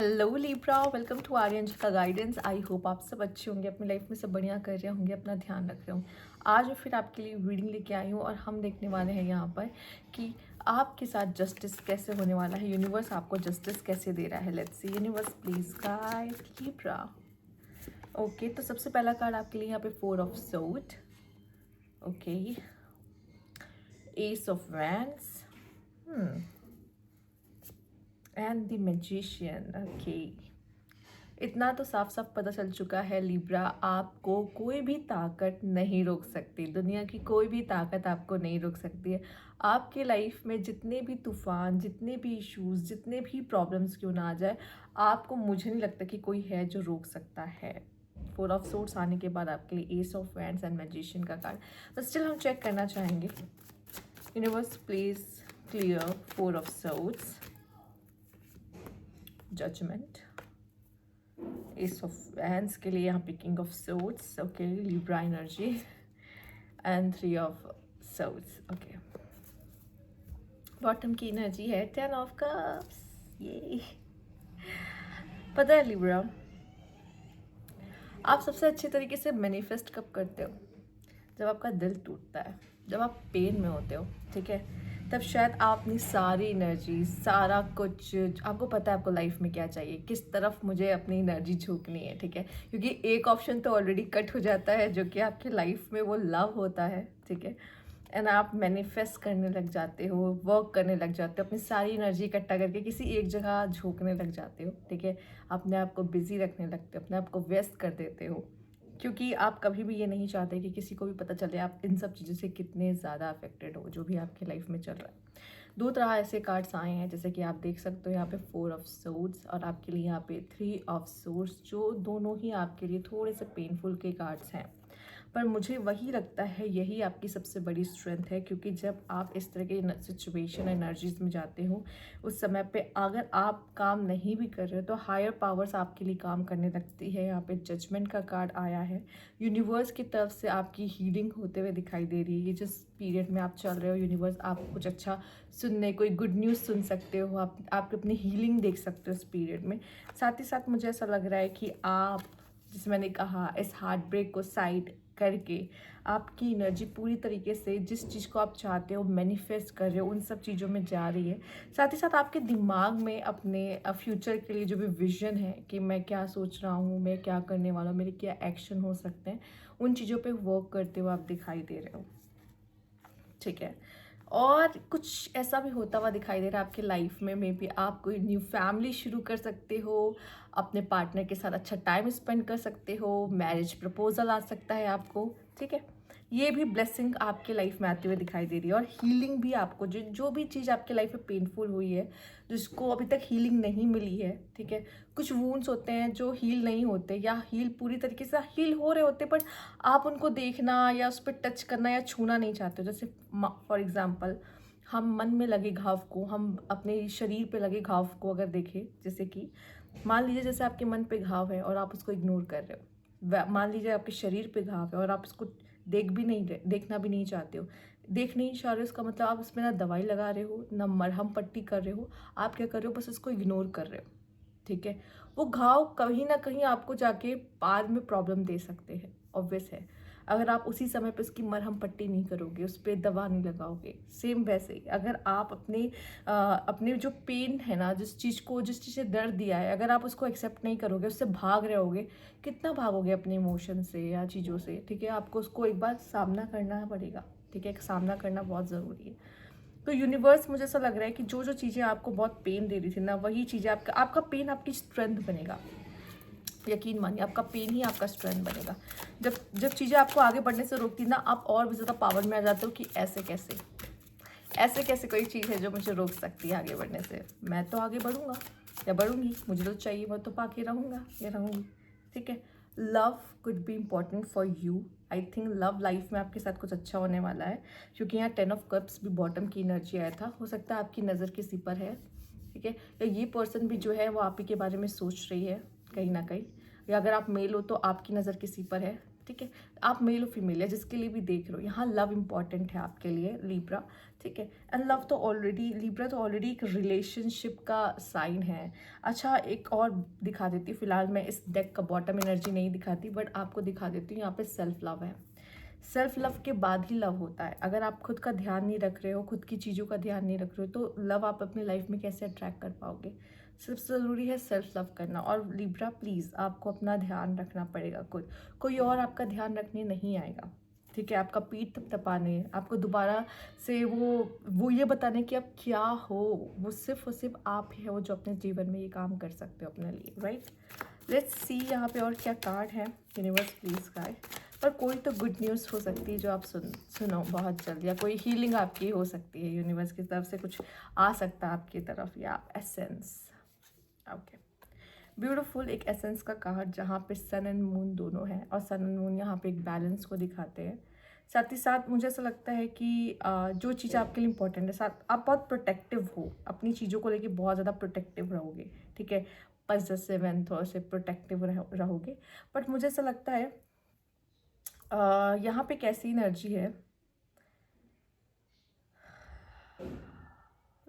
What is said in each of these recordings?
Hello libra, welcome to Aryan का guidance. I hope आप सब अच्छे होंगे, अपनी लाइफ में सब बढ़िया कर रहे होंगे, अपना ध्यान रख रहे होंगे। आज मैं फिर आपके लिए रीडिंग लेके आई हूँ और हम देखने वाले हैं यहाँ पर कि आपके साथ जस्टिस कैसे होने वाला है। यूनिवर्स आपको जस्टिस कैसे दे रहा है। Let's see universe please guide Libra. Okay, तो सबसे पहला कार्ड आपके लिए यहाँ पे 4 of sword, okay, S of wands and the magician. Okay, इतना तो साफ साफ पता चल चुका है लिब्रा, आपको कोई भी ताकत नहीं रोक सकती। दुनिया की कोई भी ताकत आपको नहीं रोक सकती है। आपके लाइफ में जितने भी तूफान, जितने भी इश्यूज, जितने भी प्रॉब्लम्स क्यों ना आ जाए, आपको मुझे नहीं लगता कि कोई है जो रोक सकता है। 4 ऑफ सोर्ड्स आने के बाद आपके लिए ace of wands and magician का कार्ड, बट स्टिल हम चेक करना चाहेंगे। Universe please clear 4 of swords, judgement, ace of wands के लिए यहाँ पे king of swords, okay, libra energy and 3 of swords, okay. Bottom की एनर्जी है 10 ऑफ कप्स। ये पता है लिब्रा, आप सबसे अच्छे तरीके से मैनिफेस्ट कब करते हो? जब आपका दिल टूटता है, जब आप पेन में होते हो, ठीक है, तब शायद आप अपनी सारी एनर्जी, सारा कुछ, आपको पता है आपको लाइफ में क्या चाहिए, किस तरफ मुझे अपनी एनर्जी झोंकनी है, ठीक है, क्योंकि एक ऑप्शन तो ऑलरेडी कट हो जाता है जो कि आपकी लाइफ में वो लव होता है, ठीक है, एंड आप मैनिफेस्ट करने लग जाते हो, वर्क करने लग जाते हो, अपनी सारी एनर्जी इकट्ठा करके किसी एक जगह झोंकने लग जाते हो, ठीक है, अपने आप को बिजी रखने लगते हो, अपने आप को व्यस्त कर देते हो, क्योंकि आप कभी भी ये नहीं चाहते कि किसी को भी पता चले आप इन सब चीज़ों से कितने ज़्यादा अफेक्टेड हो, जो भी आपकी लाइफ में चल रहा है। दो तरह ऐसे कार्ड्स आए हैं, जैसे कि आप देख सकते हो यहाँ पे 4 ऑफ सोर्ड्स और आपके लिए यहाँ पे 3 ऑफ सोर्ड्स, जो दोनों ही आपके लिए थोड़े से पेनफुल के कार्ड्स हैं। पर मुझे वही लगता है यही आपकी सबसे बड़ी स्ट्रेंथ है, क्योंकि जब आप इस तरह के सिचुएशन एनर्जीज में जाते हो, उस समय पे अगर आप काम नहीं भी कर रहे हो तो हायर पावर्स आपके लिए काम करने लगती है। यहाँ पे जजमेंट का कार्ड आया है, यूनिवर्स की तरफ से आपकी हीलिंग होते हुए दिखाई दे रही है। ये जिस पीरियड में आप चल रहे हो, यूनिवर्स आपको कुछ अच्छा सुनने, कोई गुड न्यूज़ सुन सकते हो, आप अपनी हीलिंग देख सकते हो इस पीरियड में। साथ ही साथ मुझे ऐसा लग रहा है कि आप, जिस मैंने कहा, इस हार्ट ब्रेक को साइड करके आपकी एनर्जी पूरी तरीके से जिस चीज़ को आप चाहते हो मैनिफेस्ट कर रहे हो, उन सब चीज़ों में जा रही है। साथ ही साथ आपके दिमाग में अपने फ्यूचर के लिए जो भी विजन है कि मैं क्या सोच रहा हूँ, मैं क्या करने वाला हूँ, मेरे क्या एक्शन हो सकते हैं, उन चीज़ों पे वर्क करते हुए आप दिखाई दे रहे हो, ठीक है। और कुछ ऐसा भी होता हुआ दिखाई दे रहा है आपकी लाइफ में, मे बी आप कोई न्यू फैमिली शुरू कर सकते हो, अपने पार्टनर के साथ अच्छा टाइम स्पेंड कर सकते हो, मैरिज प्रपोजल आ सकता है आपको, ठीक है। ये भी ब्लेसिंग आपके लाइफ में आते हुए दिखाई दे रही है। और हीलिंग भी आपको, जो जो भी चीज़ आपके लाइफ में पेनफुल हुई है, जिसको अभी तक हीलिंग नहीं मिली है, ठीक है, कुछ वूंड्स होते हैं जो हील नहीं होते, या हील पूरी तरीके से हील हो रहे होते, बट आप उनको देखना या उस पर टच करना या छूना नहीं चाहते हो। जैसे फॉर एग्जाम्पल, हम मन में लगे घाव को, हम अपने शरीर पे लगे घाव को अगर देखें, जैसे कि मान लीजिए जैसे आपके मन पे घाव है और आप उसको इग्नोर कर रहे हो, मान लीजिए आपके शरीर पे घाव है और आप उसको देखना भी नहीं चाहते हो, देख नहीं चाह रहे हो, उसका मतलब आप उसमें ना दवाई लगा रहे हो, ना मरहम पट्टी कर रहे हो, आप क्या कर रहे हो, बस उसको इग्नोर कर रहे हो, ठीक है। वो घाव कहीं ना कहीं आपको जाके बाद में प्रॉब्लम दे सकते हैं, ऑब्वियस है। अगर आप उसी समय पे उसकी मरहम पट्टी नहीं करोगे, उस पर दवा नहीं लगाओगे, सेम वैसे ही अगर आप अपने जो पेन है ना, जिस चीज़ से दर्द दिया है, अगर आप उसको एक्सेप्ट नहीं करोगे, उससे भाग रहे होगे, कितना भागोगे अपने इमोशन से या चीज़ों से, ठीक है। आपको उसको एक बार सामना करना पड़ेगा, ठीक है, सामना करना बहुत ज़रूरी है। तो यूनिवर्स, मुझे ऐसा लग रहा है कि जो जो चीज़ें आपको बहुत पेन दे रही थी ना, वही चीज़ें आपका पेन आपकी स्ट्रेंथ बनेगा। यकीन मानिए, आपका पेन ही आपका स्ट्रेंथ बनेगा। जब जब चीज़ें आपको आगे बढ़ने से रोकती ना, आप और भी ज़्यादा पावर में आ जाते हो कि ऐसे कैसे कोई चीज़ है जो मुझे रोक सकती है आगे बढ़ने से। मैं तो आगे बढ़ूंगा या बढ़ूंगी, मुझे तो चाहिए, मैं तो पाके रहूंगा या रहूंगी, ठीक है। Love could be important for you. I think love life में आपके साथ कुछ अच्छा होने वाला है, क्योंकि यहाँ 10 ऑफ कप्स भी बॉटम की एनर्जी आया था। हो सकता है आपकी नज़र किसी पर है, ठीक है, या ये पर्सन भी जो है वो आप ही के बारे में सोच रही है कहीं ना कहीं, या अगर आप मेल हो तो आपकी नज़र किसी पर है, ठीक है। आप मेल और फीमेल या जिसके लिए भी देख रहे हो, यहाँ लव इंपॉर्टेंट है आपके लिए लिब्रा, ठीक है। एंड लव तो ऑलरेडी, लिब्रा तो ऑलरेडी एक रिलेशनशिप का साइन है। अच्छा, एक और दिखा देती हूँ, फिलहाल मैं इस डेक का बॉटम एनर्जी नहीं दिखाती, बट आपको दिखा देती हूँ। यहाँ पे सेल्फ लव है। सेल्फ लव के बाद ही लव होता है। अगर आप खुद का ध्यान नहीं रख रहे हो, खुद की चीज़ों का ध्यान नहीं रख रहे हो, तो लव आप अपनी लाइफ में कैसे अट्रैक्ट कर पाओगे। सबसे ज़रूरी है सेल्फ लव करना। और लिब्रा प्लीज़, आपको अपना ध्यान रखना पड़ेगा खुद, कोई और आपका ध्यान रखने नहीं आएगा, ठीक है। आपका पीठ थपथपाने, आपको दोबारा से वो ये बताने कि आप क्या हो, वो सिर्फ आप ही हो जो अपने जीवन में ये काम कर सकते हो अपने लिए, राइट। लेट्स सी यहाँ पे और क्या कार्ड है। Universe please guide. पर कोई तो गुड न्यूज़ हो सकती है जो आप सुनो बहुत जल्द, या कोई हीलिंग आपकी हो सकती है, यूनिवर्स की तरफ से कुछ आ सकता है आपकी तरफ, या एसेंस। Okay, beautiful. एक एसेंस का कार्ड जहाँ पे सन एंड मून दोनों हैं, और सन एंड मून यहाँ पे एक बैलेंस को दिखाते हैं। साथ ही साथ मुझे ऐसा लगता है कि जो चीज़ आपके लिए इंपॉर्टेंट है, साथ आप बहुत प्रोटेक्टिव हो, अपनी चीज़ों को लेके बहुत ज़्यादा प्रोटेक्टिव रहोगे, ठीक है। पॉसेसिव एंड थोड़ा से प्रोटेक्टिव रहोगे। बट मुझे ऐसा लगता है यहाँ पे कैसी एनर्जी है,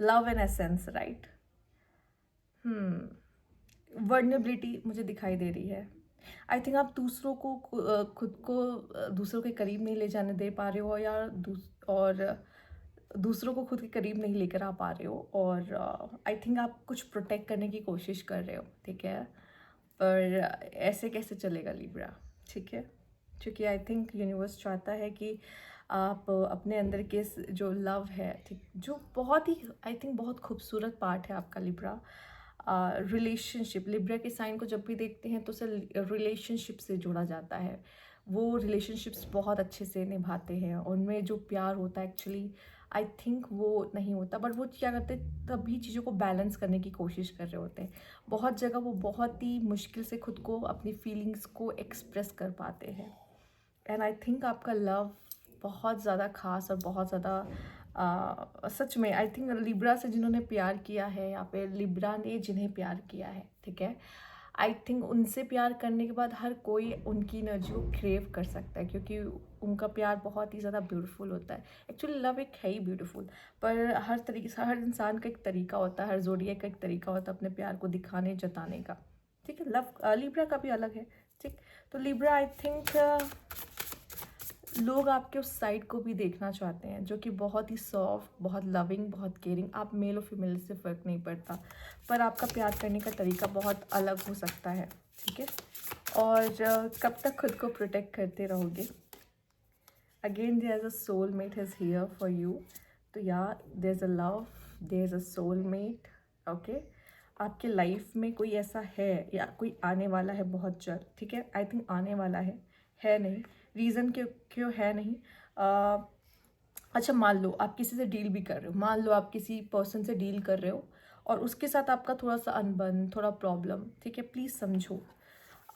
love and essence, right. Vulnerability मुझे दिखाई दे रही है। आई थिंक आप दूसरों को खुद को दूसरों के करीब नहीं ले जाने दे पा रहे हो, या और दूसरों को खुद के करीब नहीं लेकर आ पा रहे हो, और आई थिंक आप कुछ प्रोटेक्ट करने की कोशिश कर रहे हो, ठीक है। पर ऐसे कैसे चलेगा लिब्रा, ठीक है। क्योंकि आई थिंक यूनिवर्स चाहता है कि आप अपने अंदर के जो लव है, ठीक, जो बहुत ही आई थिंक बहुत खूबसूरत पार्ट है आपका लिब्रा, रिलेशनशिप। लिब्रा के साइन को जब भी देखते हैं तो उसे रिलेशनशिप से जोड़ा जाता है। वो रिलेशनशिप्स बहुत अच्छे से निभाते हैं, उनमें जो प्यार होता है एक्चुअली आई थिंक वो नहीं होता, बट वो क्या करते हैं, तभी चीज़ों को बैलेंस करने की कोशिश कर रहे होते हैं। बहुत जगह वो बहुत ही मुश्किल से खुद को, अपनी फीलिंग्स को एक्सप्रेस कर पाते हैं। एंड आई थिंक आपका लव बहुत ज़्यादा खास और बहुत ज़्यादा सच में आई थिंक लिब्रा से जिन्होंने प्यार किया है, या फिर लिब्रा ने जिन्हें प्यार किया है, ठीक है, आई थिंक उनसे प्यार करने के बाद हर कोई उनकी एनर्जी को क्रेव कर सकता है, क्योंकि उनका प्यार बहुत ही ज़्यादा ब्यूटीफुल होता है। एक्चुअली लव एक है ही ब्यूटीफुल, पर हर तरीके से हर इंसान का एक तरीका होता है, हर जोड़िया का एक तरीका होता है अपने प्यार को दिखाने जताने का, ठीक है। लव लिब्रा का भी अलग है, ठीक। तो लिब्रा आई थिंक लोग आपके उस साइड को भी देखना चाहते हैं, जो कि बहुत ही सॉफ्ट, बहुत लविंग, बहुत केयरिंग। आप मेल और फीमेल से फ़र्क नहीं पड़ता, पर आपका प्यार करने का तरीका बहुत अलग हो सकता है, ठीक है। और कब तक खुद को प्रोटेक्ट करते रहोगे। Again there is a soul mate is here for you. तो यार there is a love, there is a soul mate, okay. आपके लाइफ में कोई ऐसा है, या कोई आने वाला है बहुत जल्द, ठीक है। आई थिंक आने वाला है नहीं। रीज़न क्यों है नहीं, अच्छा मान लो आप किसी से डील भी कर रहे हो, मान लो आप किसी पर्सन से डील कर रहे हो और उसके साथ आपका थोड़ा सा अनबन, थोड़ा प्रॉब्लम, ठीक है। प्लीज़ समझो,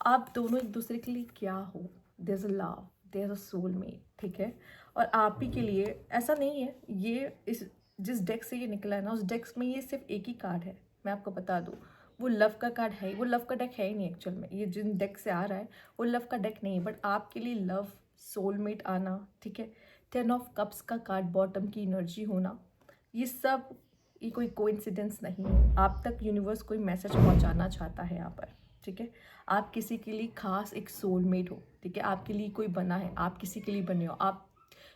आप दोनों एक दूसरे के लिए क्या हो। There is a love, there is a soulmate, ठीक है। और आप ही के लिए ऐसा नहीं है, ये इस जिस डेक से ये निकला है ना, उस डेक में ये सिर्फ एक ही कार्ड है, मैं आपको बता दूँ। वो लव का कार्ड है, वो लव का डेक है ही नहीं एक्चुअल में। ये जिन डेक से आ रहा है वो लव का डेक नहीं है, बट आपके लिए लव, सोलमेट आना, ठीक है। 10 ऑफ कप्स का कार्ड बॉटम की एनर्जी होना, ये सब, ये कोई कोइंसिडेंस नहीं है। आप तक यूनिवर्स कोई मैसेज पहुंचाना चाहता है यहाँ पर, ठीक है। आप किसी के लिए खास एक सोलमेट हो, ठीक है। आपके लिए कोई बना है, आप किसी के लिए बने हो, आप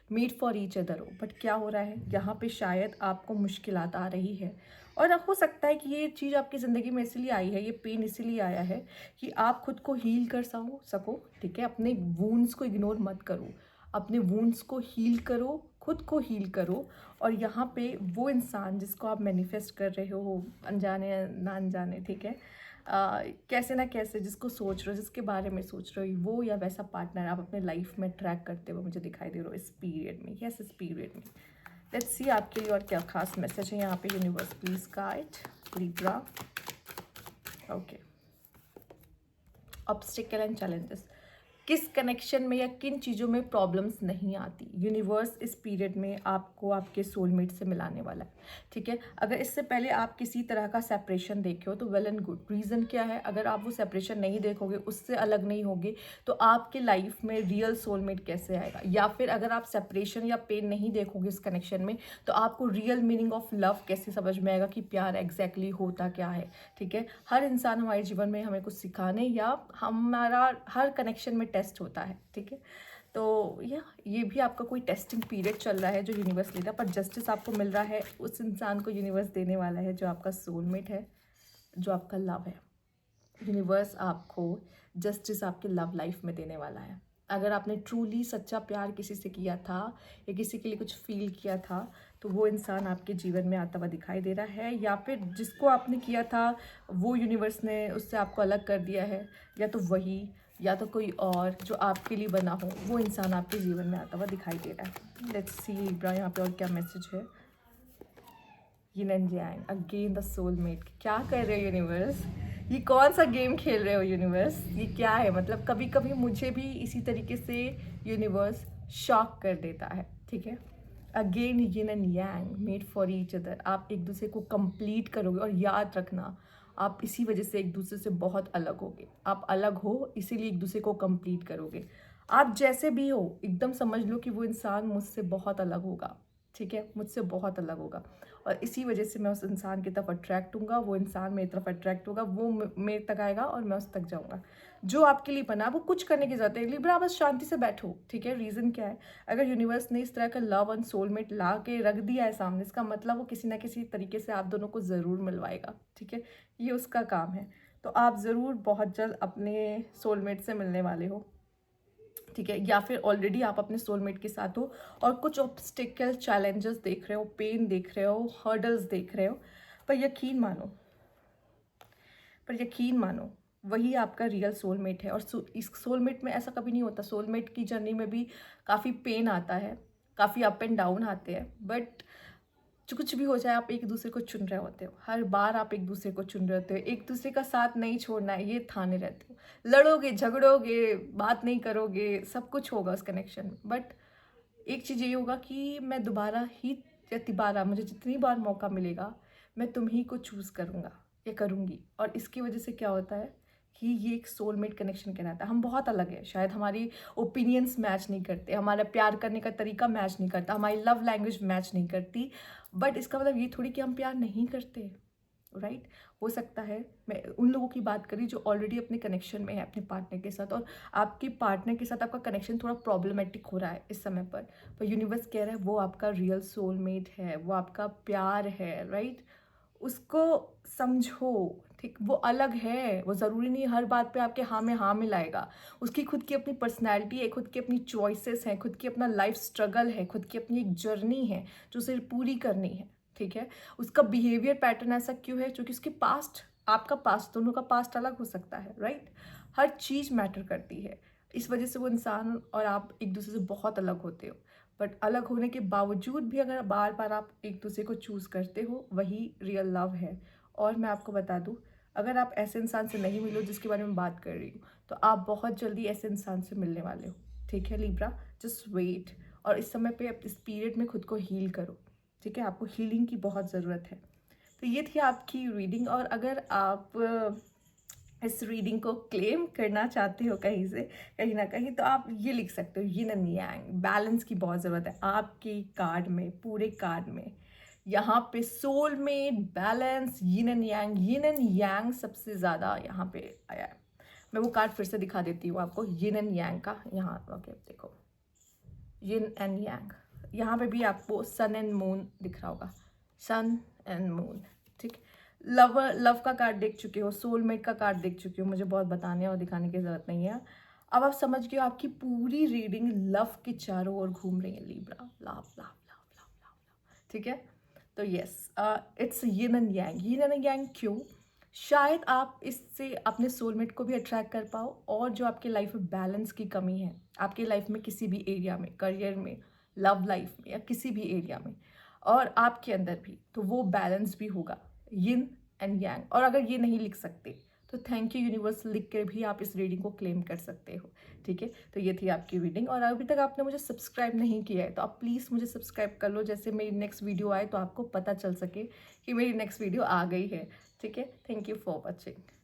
मेड फॉर ईच अदर हो। बट क्या हो रहा है यहाँ पे, शायद आपको मुश्किलात आ रही है, और हो सकता है कि ये चीज़ आपकी ज़िंदगी में इसलिए आई है, ये पेन इसीलिए आया है कि आप खुद को हील कर सको, ठीक है। अपने वूंड्स को इग्नोर मत करो, अपने वूंड्स को हील करो, खुद को हील करो। और यहाँ पे वो इंसान जिसको आप मैनिफेस्ट कर रहे हो, अनजाने ना अनजाने, ठीक है, कैसे ना कैसे जिसको सोच रहे हो, जिसके बारे में सोच रहे हो, वो या वैसा पार्टनर आप अपने लाइफ में ट्रैक करते हुए मुझे दिखाई दे रहे हो इस पीरियड में, यस, इस पीरियड में। लेट्स सी आपके लिए और क्या खास मैसेज है यहाँ पे। Universe please guide Libra, okay. Obstacle and challenges, किस कनेक्शन में या किन चीज़ों में प्रॉब्लम्स नहीं आती। यूनिवर्स इस पीरियड में आपको आपके सोलमेट से मिलाने वाला है, ठीक है। अगर इससे पहले आप किसी तरह का सेपरेशन देखे हो तो वेल एंड गुड। रीज़न क्या है, अगर आप वो सेपरेशन नहीं देखोगे, उससे अलग नहीं होगे, तो आपके लाइफ में रियल सोलमेट कैसे आएगा। या फिर अगर आप सेपरेशन या पेन नहीं देखोगे इस कनेक्शन में, तो आपको रियल मीनिंग ऑफ लव कैसे समझ में आएगा कि प्यार एग्जैक्टली होता क्या है, ठीक है। हर इंसान हमारे जीवन में हमें कुछ सिखाने या हमारा हर कनेक्शन में टेस्ट होता है, ठीक है। तो ये भी आपका कोई टेस्टिंग पीरियड चल रहा है जो यूनिवर्स ले रहा है, पर जस्टिस आपको मिल रहा है उस इंसान को यूनिवर्स देने वाला है जो आपका सोलमेट है, जो आपका लव है। यूनिवर्स आपको जस्टिस आपके लव लाइफ में देने वाला है। अगर आपने ट्रूली सच्चा प्यार किसी से किया था या किसी के लिए कुछ फील किया था, तो वो इंसान आपके जीवन में आता हुआ दिखाई दे रहा है। या फिर जिसको आपने किया था वो यूनिवर्स ने उससे आपको अलग कर दिया है, या तो वही या तो कोई और जो आपके लिए बना हो, वो इंसान आपके जीवन में आता हुआ दिखाई दे रहा है। लेट्स सी लिब्रा यहाँ पे और क्या मैसेज है। Yin and yang again the soulmate. क्या कर रहे हो यूनिवर्स, ये कौन सा गेम खेल रहे हो यूनिवर्स, ये क्या है। मतलब कभी कभी मुझे भी इसी तरीके से यूनिवर्स शॉक कर देता है, ठीक है। Again yin and yang made for each other. आप एक दूसरे को कंप्लीट करोगे, और याद रखना आप इसी वजह से एक दूसरे से बहुत अलग होगे। आप अलग हो इसीलिए एक दूसरे को कंप्लीट करोगे। आप जैसे भी हो एकदम समझ लो कि वो इंसान मुझसे बहुत अलग होगा, ठीक है, मुझसे बहुत अलग होगा, और इसी वजह से मैं उस इंसान की तरफ अट्रैक्ट हूँगा, वो इंसान मेरी तरफ अट्रैक्ट होगा, वो मेरे तक आएगा और मैं उस तक जाऊँगा। जो आपके लिए बना वो कुछ करने की जरूरत है, लिब्रा बस शांति से बैठो, ठीक है। रीज़न क्या है, अगर यूनिवर्स ने इस तरह का लव एंड सोलमेट ला के रख दिया है सामने, इसका मतलब वो किसी ना किसी तरीके से आप दोनों को ज़रूर मिलवाएगा, ठीक है। ये उसका काम है। तो आप ज़रूर बहुत जल्द अपने सोलमेट से मिलने वाले हो, ठीक है। या फिर ऑलरेडी आप अपने सोलमेट के साथ हो और कुछ ऑब्स्टिकल चैलेंजेस देख रहे हो, पेन देख रहे हो, हर्डल्स देख रहे हो, पर यकीन मानो, पर यकीन मानो वही आपका रियल सोलमेट है। और इस सोलमेट में ऐसा कभी नहीं होता, सोलमेट की जर्नी में भी काफ़ी पेन आता है, काफ़ी अप एंड डाउन आते हैं, बट जो कुछ भी हो जाए आप एक दूसरे को चुन रहे होते हो। हर बार आप एक दूसरे को चुन रहे होते हो, एक दूसरे का साथ नहीं छोड़ना है, ये ठाने रहते हो। लड़ोगे, झगड़ोगे, बात नहीं करोगे, सब कुछ होगा उस कनेक्शन में, बट एक चीज़ ये होगा कि मैं दोबारा ही या तिबारा, मुझे जितनी बार मौका मिलेगा मैं तुम ही को चूज़ करूँगा या करूँगी। और इसकी वजह से क्या होता है कि ये एक सोलमेट कनेक्शन कहलाता है। हम बहुत अलग है, शायद हमारी ओपिनियंस मैच नहीं करते, हमारा प्यार करने का तरीका मैच नहीं करता, हमारी लव लैंग्वेज मैच नहीं करती, बट इसका मतलब ये थोड़ी कि हम प्यार नहीं करते, राइट। हो सकता है, मैं उन लोगों की बात करी जो ऑलरेडी अपने कनेक्शन में है अपने पार्टनर के साथ, और आपके पार्टनर के साथ आपका कनेक्शन थोड़ा प्रॉब्लमेटिक हो रहा है इस समय पर यूनिवर्स कह रहा है वो आपका रियल सोलमेट है, वो आपका प्यार है, राइट। उसको समझो, ठीक। वो अलग है, वो ज़रूरी नहीं हर बात पे आपके हाँ में हाँ मिलाएगा। उसकी खुद की अपनी पर्सनैलिटी है, खुद की अपनी चॉइसेस हैं, खुद की अपना लाइफ स्ट्रगल है, खुद की अपनी एक जर्नी है जो उसे पूरी करनी है, ठीक है। उसका बिहेवियर पैटर्न ऐसा क्यों है, क्योंकि उसकी पास्ट, आपका पास्ट, दोनों का पास्ट अलग हो सकता है, राइट। हर चीज़ मैटर करती है, इस वजह से वो इंसान और आप एक दूसरे से बहुत अलग होते हो। बट अलग होने के बावजूद भी अगर बार बार आप एक दूसरे को चूज़ करते हो, वही रियल लव है। और मैं आपको बता दूँ, अगर आप ऐसे इंसान से नहीं मिलो जिसके बारे में बात कर रही हूँ, तो आप बहुत जल्दी ऐसे इंसान से मिलने वाले हो, ठीक है लिब्रा। जस्ट वेट, और इस समय पे इस पीरियड में खुद को हील करो, ठीक है। आपको हीलिंग की बहुत ज़रूरत है। तो ये थी आपकी रीडिंग, और अगर आप इस रीडिंग को क्लेम करना चाहते हो कहीं से, कहीं ना कहीं, तो आप ये लिख सकते हो, यिन एंड यांग, बैलेंस की बहुत ज़रूरत है आपके कार्ड में, पूरे कार्ड में। यहाँ पे soulmate, balance, yin and yang, yin and yang सबसे ज़्यादा यहाँ पे आया है। मैं वो कार्ड फिर से दिखा देती हूँ आपको, यिन एंड यांग का। यहाँ ओके देखो, यिन एंड यांग, यहाँ पे भी आपको सन एंड मून दिख रहा होगा, सन एंड मून, ठीक। लव का कार्ड देख चुके हो, सोलमेट का कार्ड देख चुके हो, मुझे बहुत बताने और दिखाने की ज़रूरत नहीं है। अब आप समझ गए हो, आपकी पूरी रीडिंग लव के चारों ओर घूम रही है Libra, love love love love love, ठीक है। तो yes, it's yin and yang. Yin and yang क्यों, शायद आप इससे अपने सोलमेट को भी अट्रैक्ट कर पाओ, और जो आपके लाइफ में बैलेंस की कमी है, आपके लाइफ में किसी भी एरिया में, करियर में, लव लाइफ में, या किसी भी एरिया में, और आपके अंदर भी, तो वो बैलेंस भी होगा, यिन एंड यांग। और अगर ये नहीं लिख सकते तो थैंक यू यूनिवर्स लिख कर भी आप इस रीडिंग को क्लेम कर सकते हो। ठीक है, तो ये थी आपकी रीडिंग। और अभी तक आपने मुझे सब्सक्राइब नहीं किया है तो आप प्लीज़ मुझे सब्सक्राइब कर लो, जैसे मेरी नेक्स्ट वीडियो आए तो आपको पता चल सके कि मेरी नेक्स्ट वीडियो आ गई है। ठीक है, थैंक यू फॉर वॉचिंग।